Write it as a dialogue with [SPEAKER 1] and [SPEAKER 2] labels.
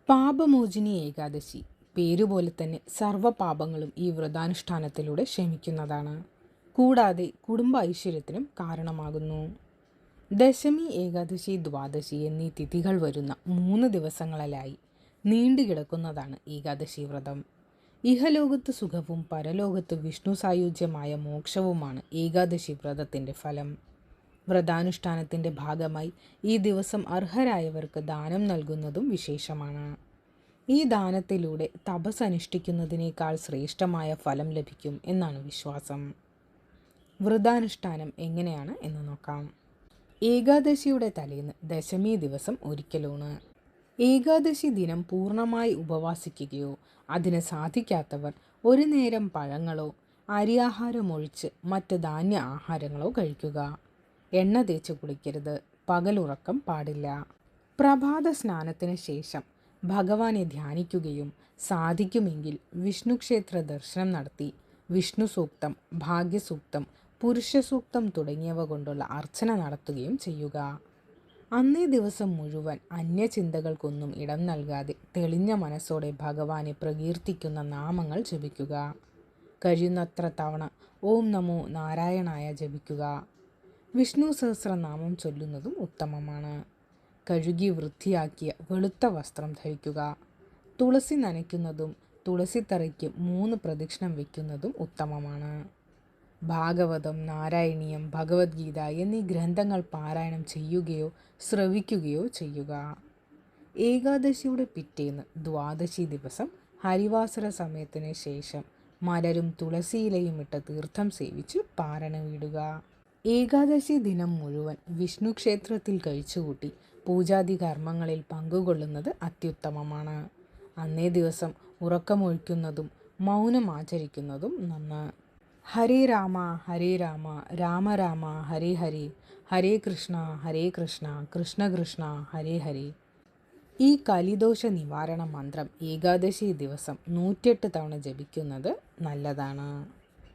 [SPEAKER 1] പാപമോചിനി ഏകാദശി പേരുപോലെ തന്നെ സർവ്വപാപങ്ങളും ഈ വ്രതാനുഷ്ഠാനത്തിലൂടെ ക്ഷമിക്കുന്നതാണ്. കൂടാതെ കുടുംബ ഐശ്വര്യത്തിനും കാരണമാകുന്നു. ദശമി, ഏകാദശി, ദ്വാദശി എന്നീ തിഥികൾ വരുന്ന 3 ദിവസങ്ങളിലായി നീണ്ടുകിടക്കുന്നതാണ് ഏകാദശി വ്രതം. ഇഹലോകത്ത് സുഖവും പരലോകത്ത് വിഷ്ണു സായുജ്യമായ മോക്ഷവുമാണ് ഏകാദശി വ്രതത്തിൻ്റെ ഫലം. വ്രതാനുഷ്ഠാനത്തിൻ്റെ ഭാഗമായി ഈ ദിവസം അർഹരായവർക്ക് ദാനം നൽകുന്നതും വിശേഷമാണ്. ഈ ദാനത്തിലൂടെ തപസ് അനുഷ്ഠിക്കുന്നതിനേക്കാൾ ശ്രേഷ്ഠമായ ഫലം ലഭിക്കും എന്നാണ് വിശ്വാസം. വ്രതാനുഷ്ഠാനം എങ്ങനെയാണ് എന്ന് നോക്കാം. ഏകാദശിയുടെ തലേന്ന് ദശമി ദിവസം ഒരിക്കലൂണ്. ഏകാദശി ദിനം പൂർണ്ണമായി ഉപവാസിക്കുകയോ അതിന് സാധിക്കാത്തവർ ഒരു നേരം പഴങ്ങളോ അരിയാഹാരമൊഴിച്ച് മറ്റ് ധാന്യ ആഹാരങ്ങളോ കഴിക്കുക. എണ്ണ തേച്ച് കുളിക്കരുത്. പകലുറക്കം പാടില്ല. പ്രഭാത സ്നാനത്തിന് ശേഷം ഭഗവാനെ ധ്യാനിക്കുകയും സാധിക്കുമെങ്കിൽ വിഷ്ണു ക്ഷേത്ര ദർശനം നടത്തി വിഷ്ണു സൂക്തം, ഭാഗ്യസൂക്തം, പുരുഷസൂക്തം തുടങ്ങിയവ കൊണ്ടുള്ള അർച്ചന നടത്തുകയും ചെയ്യുക. അന്നേ ദിവസം മുഴുവൻ അന്യചിന്തകൾക്കൊന്നും ഇടം നൽകാതെ തെളിഞ്ഞ മനസ്സോടെ ഭഗവാനെ പ്രകീർത്തിക്കുന്ന നാമങ്ങൾ ജപിക്കുക. കഴിയുന്നത്ര തവണ ഓം നമോ നാരായണായ ജപിക്കുക. വിഷ്ണു സഹസ്രനാമം ചൊല്ലുന്നതും ഉത്തമമാണ്. കഴുകി വൃത്തിയാക്കിയ വെളുത്ത വസ്ത്രം ധരിക്കുക. തുളസി നനയ്ക്കുന്നതും തുളസിത്തറയ്ക്ക് 3 പ്രദക്ഷിണം വയ്ക്കുന്നതും ഉത്തമമാണ്. ഭാഗവതം, നാരായണീയം, ഭഗവത്ഗീത എന്നീ ഗ്രന്ഥങ്ങൾ പാരായണം ചെയ്യുകയോ ശ്രവിക്കുകയോ ചെയ്യുക. ഏകാദശിയുടെ പിറ്റേന്ന് ദ്വാദശി ദിവസം ഹരിവാസര സമയത്തിന് ശേഷം മലരും തുളസിയിലയും ഇട്ട് തീർത്ഥം സേവിച്ച് പാരണമിടുക. ഏകാദശി ദിനം മുഴുവൻ വിഷ്ണു ക്ഷേത്രത്തിൽ കഴിച്ചുകൂട്ടി പൂജാതി കർമ്മങ്ങളിൽ പങ്കുകൊള്ളുന്നത് അത്യുത്തമമാണ്. അന്നേ ദിവസം ഉറക്കമൊഴിക്കുന്നതും മൗനം ആചരിക്കുന്നതും നന്ന്. ഹരേ രാമ ഹരേ രാമ രാമ രാമ ഹരേ ഹരേ, ഹരേ കൃഷ്ണ കൃഷ്ണ കൃഷ്ണ ഹരേ ഹരേ. ഈ കലിദോഷ നിവാരണ മന്ത്രം ഏകാദശി ദിവസം 108 തവണ ജപിക്കുന്നത് നല്ലതാണ്.